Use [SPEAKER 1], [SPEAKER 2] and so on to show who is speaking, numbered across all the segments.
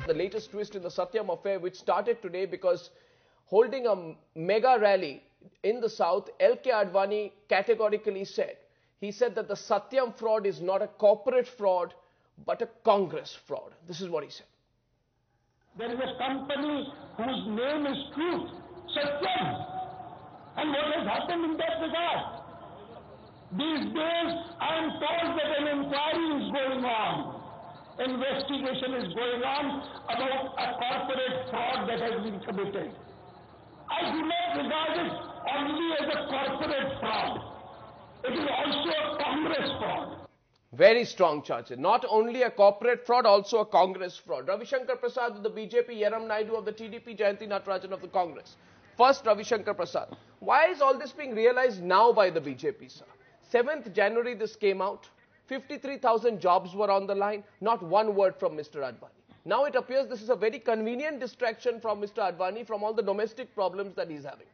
[SPEAKER 1] the latest twist in the Satyam affair, which started today because holding a mega rally in the south, L.K. Advani categorically said, he said that the Satyam fraud is not a corporate fraud, but a Congress fraud. This is what he said.
[SPEAKER 2] There is a company whose name is Truth, Satyam. And what has happened in that regard? These days, I am told that an inquiry is going on. Investigation is going on about a corporate fraud that has been committed. I do not regard it only as a corporate fraud. It is also a Congress fraud.
[SPEAKER 1] Very strong charge. Not only a corporate fraud, also a Congress fraud. Ravi Shankar Prasad of the BJP, Yeram Naidu of the TDP, Jayanti Natarajan of the Congress. First, Ravi Shankar Prasad. Why is all this being realized now by the BJP, sir? 7th January this came out. 53,000 jobs were on the line. Not one word from Mr. Advani. Now it appears this is a very convenient distraction from Mr. Advani from all the domestic problems that he's having.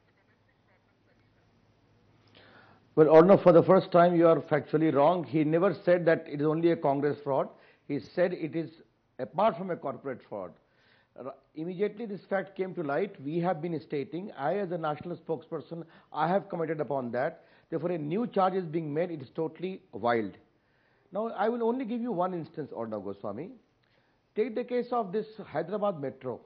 [SPEAKER 3] Well, Arnav, for the first time you are factually wrong. He never said that it is only a Congress fraud. He said it is apart from a corporate fraud. Immediately this fact came to light, we have been stating, I as a national spokesperson, I have commented upon that. Therefore, a new charge is being made. It is totally wild. Now, I will only give you one instance, Arnav Goswami. Take the case of this Hyderabad Metro.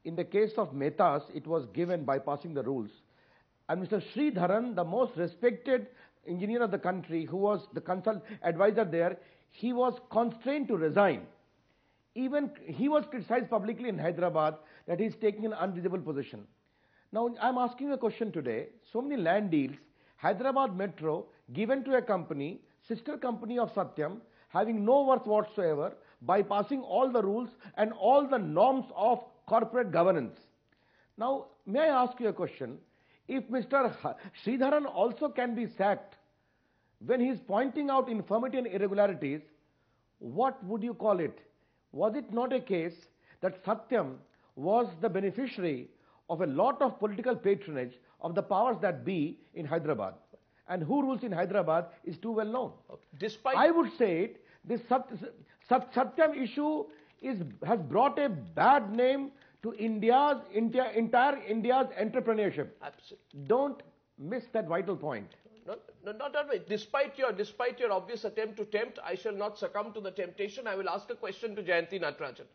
[SPEAKER 3] In the case of Mehta's, it was given bypassing the rules. And Mr. Sridharan, the most respected engineer of the country, who was the consult advisor there, he was constrained to resign. Even he was criticized publicly in Hyderabad that he is taking an unreasonable position. Now, I am asking a question today. So many land deals, Hyderabad Metro given to a company, sister company of Satyam, having no worth whatsoever, bypassing all the rules and all the norms of corporate governance. Now, may I ask you a question? If Mr. Sridharan also can be sacked when he is pointing out infirmity and irregularities, what would you call it? Was it not a case that Satyam was the beneficiary of a lot of political patronage of the powers that be in Hyderabad? And who rules in Hyderabad is too well known.
[SPEAKER 1] Despite,
[SPEAKER 3] I would say it, this Satyam issue has brought a bad name to entire India's entrepreneurship.
[SPEAKER 1] Absolutely.
[SPEAKER 3] Don't miss that vital point.
[SPEAKER 1] Not that way. Despite your obvious attempt to tempt, I shall not succumb to the temptation. I will ask a question to Jayanti Natarajan.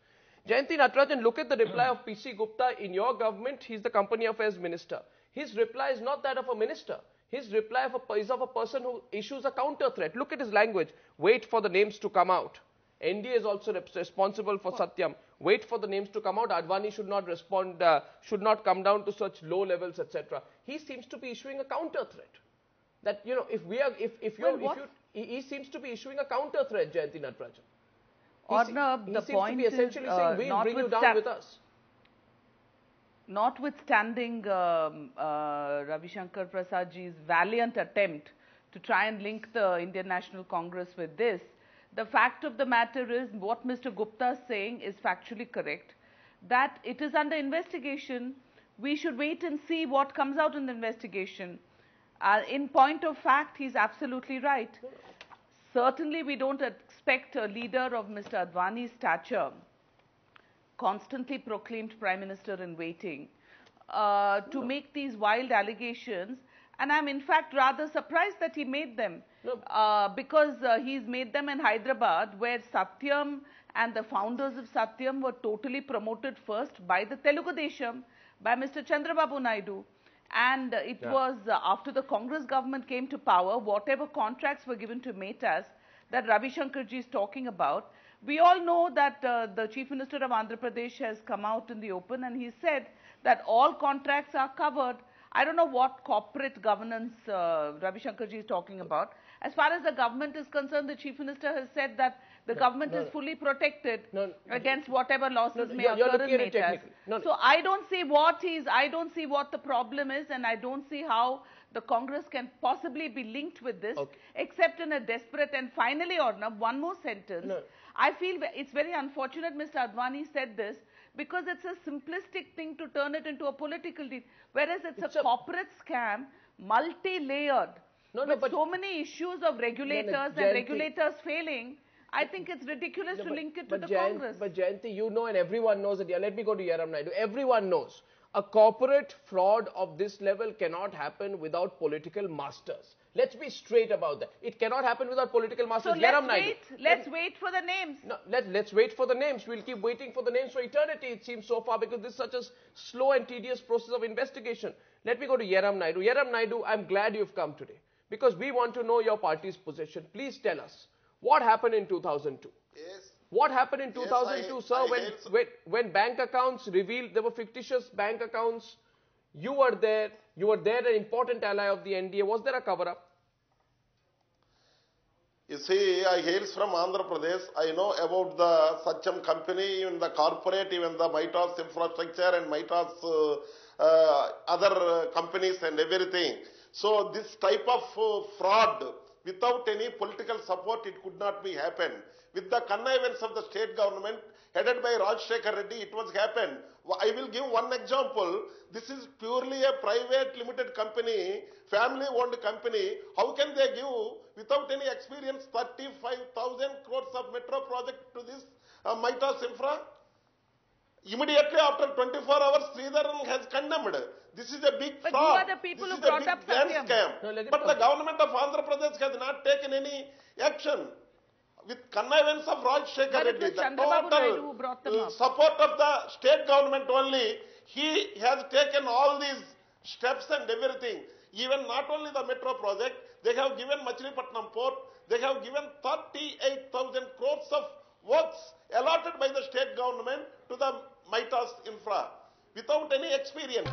[SPEAKER 1] Jayanti Natarajan, look at the reply of P.C. Gupta. In your government, he's the Company Affairs Minister. His reply is not that of a minister. His reply is of a person who issues a counter threat. Look at his language. Wait for the names to come out. NDA is also responsible for Satyam. Wait for the names to come out. Advani should not respond, should not come down to such low levels, etc. He seems to be issuing a counter threat. That, you know, he seems to be issuing a counter threat, Jayanti Natarajan.
[SPEAKER 4] Arnav, the point is,
[SPEAKER 1] essentially saying, we'll bring you down with us.
[SPEAKER 4] Notwithstanding Ravi Shankar Prasadji's valiant attempt to try and link the Indian National Congress with this, the fact of the matter is what Mr. Gupta is saying is factually correct, that it is under investigation. We should wait and see what comes out in the investigation. In point of fact, he's absolutely right. Certainly, we don't expect a leader of Mr. Advani's stature, constantly proclaimed Prime Minister in waiting, to make these wild allegations. And I'm in fact rather surprised that he made them, because he's made them in Hyderabad, where Satyam and the founders of Satyam were totally promoted first by the Telugu Desam, by Mr. Chandrababu Naidu. And it was after the Congress government came to power, whatever contracts were given to Mehta's that Ravi Shankarji is talking about. We all know that the Chief Minister of Andhra Pradesh has come out in the open and he said that all contracts are covered. I don't know what corporate governance Ravi Shankarji is talking about. As far as the government is concerned, the Chief Minister has said that the government is fully protected against whatever losses may occur in Mehta's. So I don't see what the problem is, and I don't see how the Congress can possibly be linked with this, except in a desperate. And finally, Arnav, one more sentence. I feel it's very unfortunate Mr. Advani said this, because it's a simplistic thing to turn it into a political deal, whereas it's a corporate scam, multi-layered, with so many issues of regulators and regulators failing. I think it's ridiculous to link it to the
[SPEAKER 1] Jayanti,
[SPEAKER 4] Congress.
[SPEAKER 1] But Jayanti, you know, and everyone knows it. Yeah, let me go to Yaram Naidu. Everyone knows a corporate fraud of this level cannot happen without political masters. Let's be straight about that. It cannot happen without political masters.
[SPEAKER 4] So let's wait for the names.
[SPEAKER 1] No, let's wait for the names. We'll keep waiting for the names for eternity, it seems so far, because this is such a slow and tedious process of investigation. Let me go to Yaram Naidu. Yaram Naidu, I'm glad you've come today, because we want to know your party's position. Please tell us, what happened in 2002?
[SPEAKER 5] Yes.
[SPEAKER 1] What happened in 2002,
[SPEAKER 5] Yes,
[SPEAKER 1] sir, when bank accounts revealed there were fictitious bank accounts? You were there, an important ally of the NDA. Was there a cover-up?
[SPEAKER 5] You see, I hails from Andhra Pradesh. I know about the Satyam company, even the corporate, even the Mitas infrastructure and Mitas other companies and everything. So this type of fraud, without any political support, it could not be happened. With the connivance of the state government, headed by Rajshekhar Reddy, it was happened. I will give one example. This is purely a private limited company, family-owned company. How can they give, without any experience, 35,000 crores of metro project to this Mitas infra? Immediately after 24 hours, Sridharan has condemned. This is a big fraud.
[SPEAKER 4] But who are the people who brought up Satyam?
[SPEAKER 5] Scam. But the government of Andhra Pradesh has not taken any action. With connivance of Rajshekhar Reddy, the total support of the state government only, he has taken all these steps and everything. Even not only the metro project, they have given Machilipatnam port, they have given 38,000 crores of works allotted by the state government to the Mitas infra without any experience.